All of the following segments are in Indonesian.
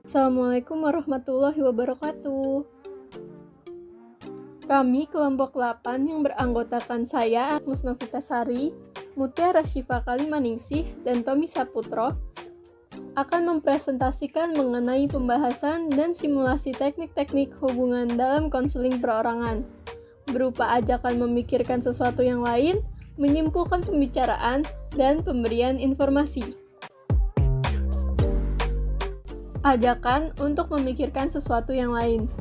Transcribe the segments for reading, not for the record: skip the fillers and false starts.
Assalamualaikum warahmatullahi wabarakatuh. Kami kelompok 8 yang beranggotakan saya, Agnes Novitasari, Mutiara Syifa Kalimaningsih, dan Tommy Saputro akan mempresentasikan mengenai pembahasan dan simulasi teknik-teknik hubungan dalam konseling perorangan, berupa ajakan memikirkan sesuatu yang lain, menyimpulkan pembicaraan, dan pemberian informasi. Ajakan untuk memikirkan sesuatu yang lain.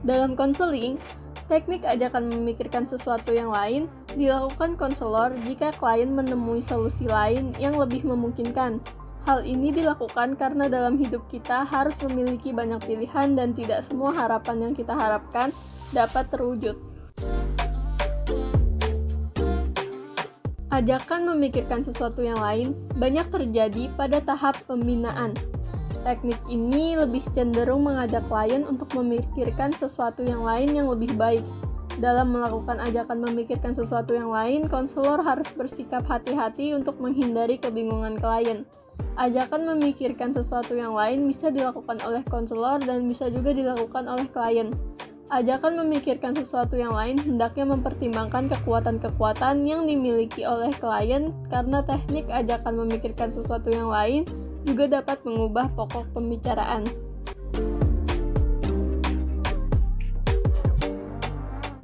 Dalam konseling, teknik ajakan memikirkan sesuatu yang lain dilakukan konselor jika klien menemui solusi lain yang lebih memungkinkan. Hal ini dilakukan karena dalam hidup kita harus memiliki banyak pilihan dan tidak semua harapan yang kita harapkan dapat terwujud. Ajakan memikirkan sesuatu yang lain banyak terjadi pada tahap pembinaan. Teknik ini lebih cenderung mengajak klien untuk memikirkan sesuatu yang lain yang lebih baik. Dalam melakukan ajakan memikirkan sesuatu yang lain, konselor harus bersikap hati-hati untuk menghindari kebingungan klien. Ajakan memikirkan sesuatu yang lain bisa dilakukan oleh konselor dan bisa juga dilakukan oleh klien. Ajakan memikirkan sesuatu yang lain hendaknya mempertimbangkan kekuatan-kekuatan yang dimiliki oleh klien karena teknik ajakan memikirkan sesuatu yang lain juga dapat mengubah pokok pembicaraan.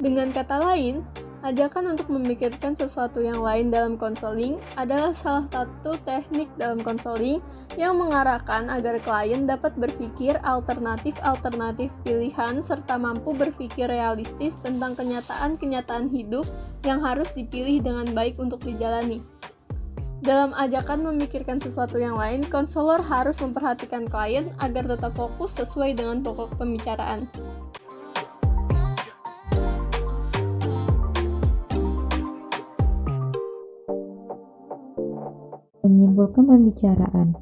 Dengan kata lain, ajakan untuk memikirkan sesuatu yang lain dalam konseling adalah salah satu teknik dalam konseling yang mengarahkan agar klien dapat berpikir alternatif-alternatif pilihan serta mampu berpikir realistis tentang kenyataan-kenyataan hidup yang harus dipilih dengan baik untuk dijalani. Dalam ajakan memikirkan sesuatu yang lain, konselor harus memperhatikan klien agar tetap fokus sesuai dengan pokok pembicaraan. Menyimpulkan pembicaraan.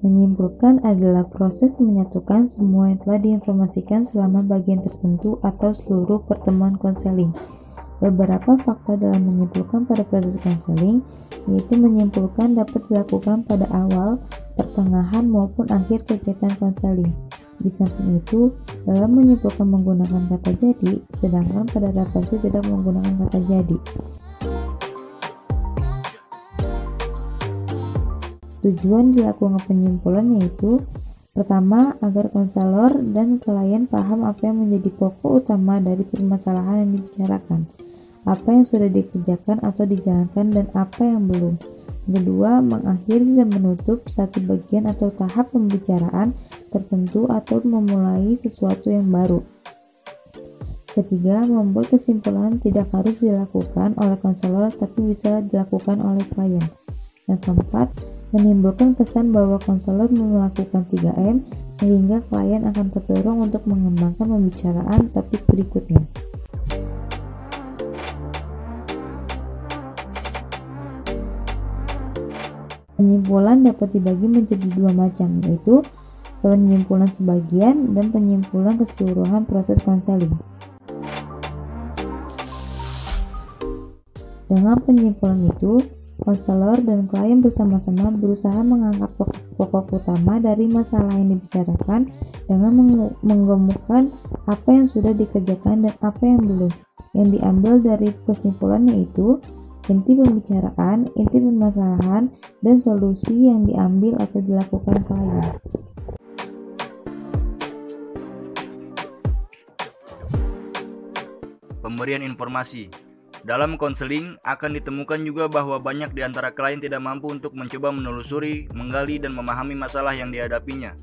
Menyimpulkan adalah proses menyatukan semua yang telah diinformasikan selama bagian tertentu atau seluruh pertemuan konseling. Beberapa fakta dalam menyimpulkan pada proses konseling, yaitu menyimpulkan dapat dilakukan pada awal, pertengahan, maupun akhir kegiatan konseling. Di samping itu, dalam menyimpulkan menggunakan kata jadi, sedangkan pada refleksi tidak menggunakan kata jadi. Tujuan dilakukan penyimpulan yaitu: pertama, agar konselor dan klien paham apa yang menjadi pokok utama dari permasalahan yang dibicarakan, apa yang sudah dikerjakan atau dijalankan dan apa yang belum. Kedua, mengakhiri dan menutup satu bagian atau tahap pembicaraan tertentu atau memulai sesuatu yang baru. Ketiga, membuat kesimpulan tidak harus dilakukan oleh konselor tapi bisa dilakukan oleh klien. Yang keempat, menimbulkan kesan bahwa konselor melakukan 3M sehingga klien akan terdorong untuk mengembangkan pembicaraan topik berikutnya. Penyimpulan dapat dibagi menjadi dua macam, yaitu penyimpulan sebagian dan penyimpulan keseluruhan proses konseling. Dengan penyimpulan itu, konselor dan klien bersama-sama berusaha mengangkat pokok utama dari masalah yang dibicarakan dengan menggemukkan apa yang sudah dikerjakan dan apa yang belum. Yang diambil dari kesimpulan yaitu inti pembicaraan, inti permasalahan, dan solusi yang diambil atau dilakukan klien. Pemberian informasi. Dalam konseling akan ditemukan juga bahwa banyak di antara klien tidak mampu untuk mencoba menelusuri, menggali, dan memahami masalah yang dihadapinya.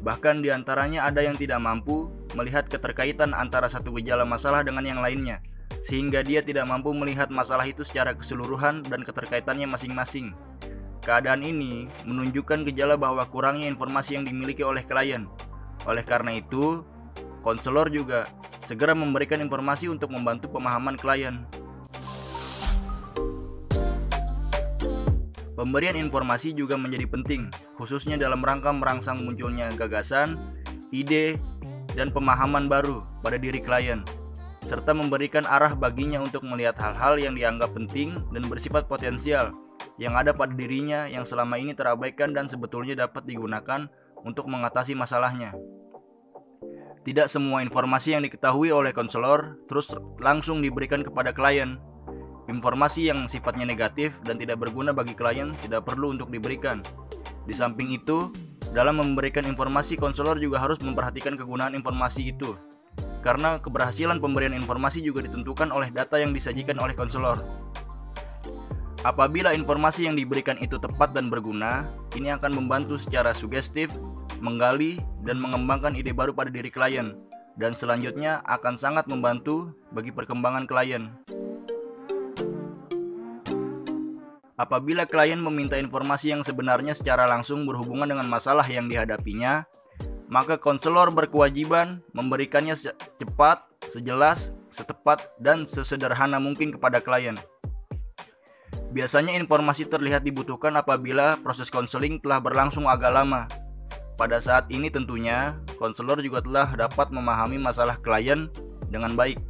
Bahkan di antaranya ada yang tidak mampu melihat keterkaitan antara satu gejala masalah dengan yang lainnya, sehingga dia tidak mampu melihat masalah itu secara keseluruhan dan keterkaitannya masing-masing. Keadaan ini menunjukkan gejala bahwa kurangnya informasi yang dimiliki oleh klien. Oleh karena itu, konselor juga segera memberikan informasi untuk membantu pemahaman klien. Pemberian informasi juga menjadi penting, khususnya dalam rangka merangsang munculnya gagasan, ide, dan pemahaman baru pada diri klien, serta memberikan arah baginya untuk melihat hal-hal yang dianggap penting dan bersifat potensial yang ada pada dirinya yang selama ini terabaikan dan sebetulnya dapat digunakan untuk mengatasi masalahnya. Tidak semua informasi yang diketahui oleh konselor terus langsung diberikan kepada klien. Informasi yang sifatnya negatif dan tidak berguna bagi klien tidak perlu untuk diberikan. Di samping itu, dalam memberikan informasi, konselor juga harus memperhatikan kegunaan informasi itu. Karena keberhasilan pemberian informasi juga ditentukan oleh data yang disajikan oleh konselor. Apabila informasi yang diberikan itu tepat dan berguna, ini akan membantu secara sugestif, menggali, dan mengembangkan ide baru pada diri klien, dan selanjutnya akan sangat membantu bagi perkembangan klien. Apabila klien meminta informasi yang sebenarnya secara langsung berhubungan dengan masalah yang dihadapinya, maka konselor berkewajiban memberikannya cepat, sejelas, setepat, dan sesederhana mungkin kepada klien. Biasanya informasi terlihat dibutuhkan apabila proses konseling telah berlangsung agak lama. Pada saat ini tentunya, konselor juga telah dapat memahami masalah klien dengan baik.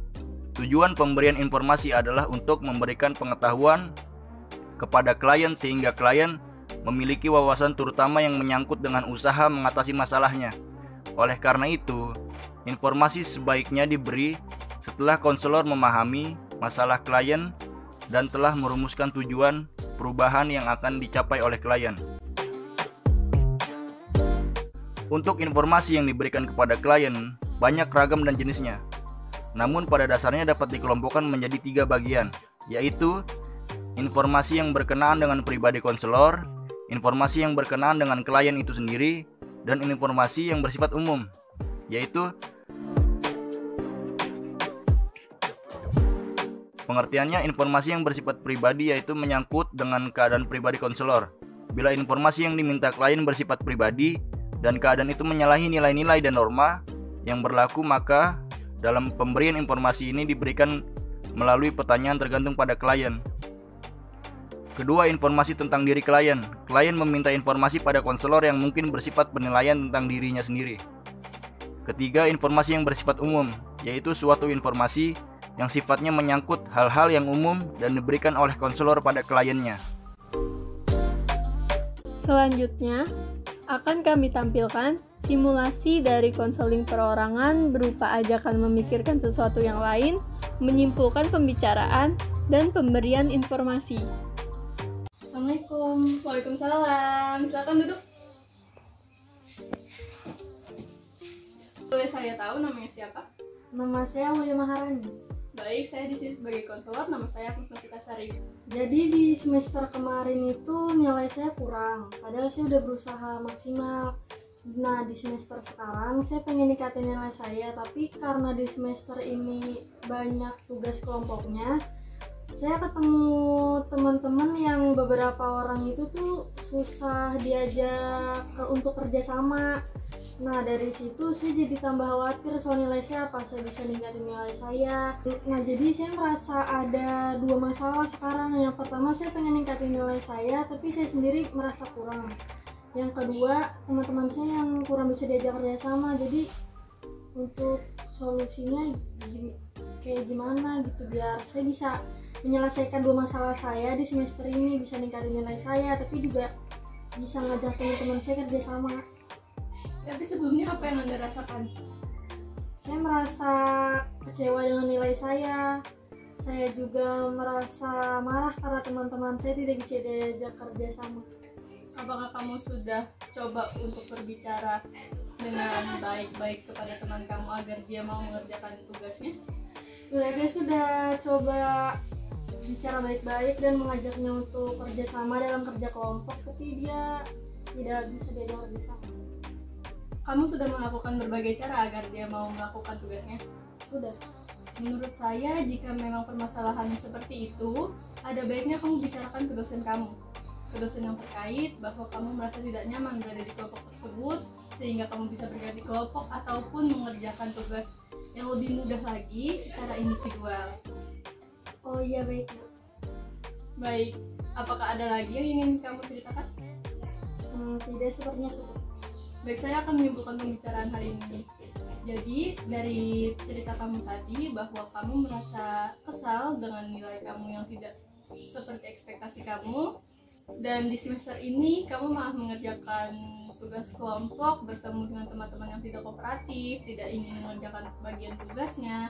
Tujuan pemberian informasi adalah untuk memberikan pengetahuan kepada klien sehingga klien memiliki wawasan terutama yang menyangkut dengan usaha mengatasi masalahnya. Oleh karena itu, informasi sebaiknya diberi setelah konselor memahami masalah klien dan telah merumuskan tujuan perubahan yang akan dicapai oleh klien. Untuk informasi yang diberikan kepada klien, banyak ragam dan jenisnya. Namun pada dasarnya dapat dikelompokkan menjadi 3 bagian, yaitu informasi yang berkenaan dengan pribadi konselor, informasi yang berkenaan dengan klien itu sendiri, dan informasi yang bersifat umum, yaitu pengertiannya informasi yang bersifat pribadi yaitu menyangkut dengan keadaan pribadi konselor. Bila informasi yang diminta klien bersifat pribadi dan keadaan itu menyalahi nilai-nilai dan norma yang berlaku, maka dalam pemberian informasi ini diberikan melalui pertanyaan tergantung pada klien. Kedua, informasi tentang diri klien. Klien meminta informasi pada konselor yang mungkin bersifat penilaian tentang dirinya sendiri. Ketiga, informasi yang bersifat umum, yaitu suatu informasi yang sifatnya menyangkut hal-hal yang umum dan diberikan oleh konselor pada kliennya. Selanjutnya, akan kami tampilkan simulasi dari konseling perorangan berupa ajakan memikirkan sesuatu yang lain, menyimpulkan pembicaraan, dan pemberian informasi. Assalamualaikum. Waalaikumsalam. Silakan duduk. Boleh saya tahu namanya siapa? Nama saya Mulia Maharani. Baik, saya di sini sebagai konselor. Nama saya Musnafita Sari. Jadi di semester kemarin itu nilai saya kurang, padahal saya udah berusaha maksimal. Nah, di semester sekarang saya pengen ningkatin nilai saya, tapi karena di semester ini banyak tugas kelompoknya, saya ketemu teman-teman yang beberapa orang itu tuh susah diajak untuk kerjasama. Nah, dari situ saya jadi tambah khawatir soal nilai saya, apa saya bisa ningkatin nilai saya. Nah, jadi saya merasa ada 2 masalah sekarang. Yang pertama, saya pengen ningkatin nilai saya, tapi saya sendiri merasa kurang. Yang kedua, teman-teman saya yang kurang bisa diajak kerjasama. Jadi untuk solusinya kayak gimana gitu, biar saya bisa menyelesaikan 2 masalah saya di semester ini, bisa ningkatin nilai saya, tapi juga bisa ngajak teman-teman saya kerjasama. Tapi sebelumnya apa yang Anda rasakan? Saya merasa kecewa dengan nilai saya. Saya juga merasa marah karena teman-teman saya tidak bisa diajak kerjasama. Apakah kamu sudah coba untuk berbicara dengan baik-baik kepada teman kamu agar dia mau mengerjakan tugasnya? Saya sudah coba bicara baik-baik dan mengajaknya untuk kerjasama dalam kerja kelompok, tapi dia tidak bisa diajak kerjasama. Kamu sudah melakukan berbagai cara agar dia mau melakukan tugasnya? Sudah. Menurut saya, jika memang permasalahannya seperti itu, ada baiknya kamu bicarakan ke dosen kamu, ke dosen yang terkait, bahwa kamu merasa tidak nyaman berada di kelompok tersebut, sehingga kamu bisa berganti kelompok ataupun mengerjakan tugas yang lebih mudah lagi secara individual. Oh iya, baik. Baik, apakah ada lagi yang ingin kamu ceritakan? Tidak, sepertinya cukup. Baik, saya akan menyimpulkan pembicaraan hari ini. Jadi, dari cerita kamu tadi bahwa kamu merasa kesal dengan nilai kamu yang tidak seperti ekspektasi kamu, dan di semester ini kamu malah mengerjakan tugas kelompok, bertemu dengan teman-teman yang tidak kooperatif, tidak ingin mengerjakan bagian tugasnya,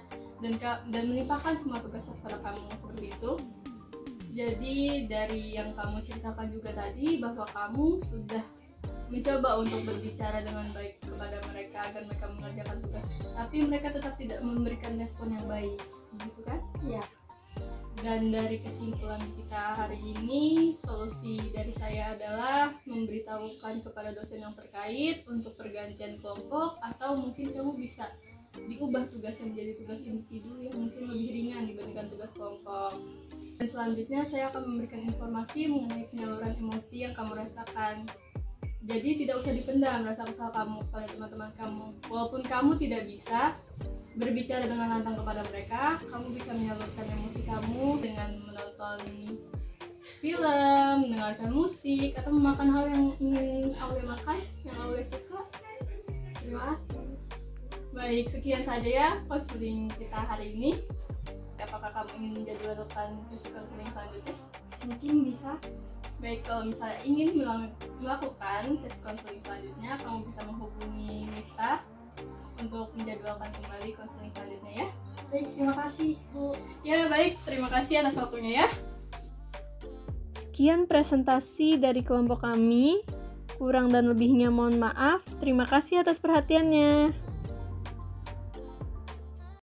dan melimpahkan semua tugas kepada kamu seperti itu. Jadi dari yang kamu ceritakan juga tadi bahwa kamu sudah mencoba untuk berbicara dengan baik kepada mereka agar mereka mengerjakan tugas, tapi mereka tetap tidak memberikan respon yang baik, gitu kan? Iya. Dan dari kesimpulan kita hari ini, solusi dari saya adalah memberitahukan kepada dosen yang terkait untuk pergantian kelompok, atau mungkin kamu bisa diubah tugasnya menjadi tugas individu yang mungkin lebih ringan dibandingkan tugas kelompok. Dan selanjutnya saya akan memberikan informasi mengenai penyaluran emosi yang kamu rasakan. Jadi tidak usah dipendam rasa kesal kamu kepada teman-teman kamu. Walaupun kamu tidak bisa berbicara dengan lantang kepada mereka, kamu bisa menyalurkan emosi kamu dengan menonton film, mendengarkan musik, atau memakan hal yang ingin Aule makan, yang Aule suka. Terima kasih. Baik, sekian saja ya konseling kita hari ini. Apakah kamu ingin menjadwalkan sesi konseling selanjutnya? Mungkin bisa. Baik, kalau misalnya ingin melakukan sesi konseling selanjutnya, kamu bisa menghubungi Mifta untuk menjadwalkan kembali konseling selanjutnya ya. Baik, terima kasih Bu. Ya baik, terima kasih atas waktunya ya. Sekian presentasi dari kelompok kami. Kurang dan lebihnya mohon maaf. Terima kasih atas perhatiannya.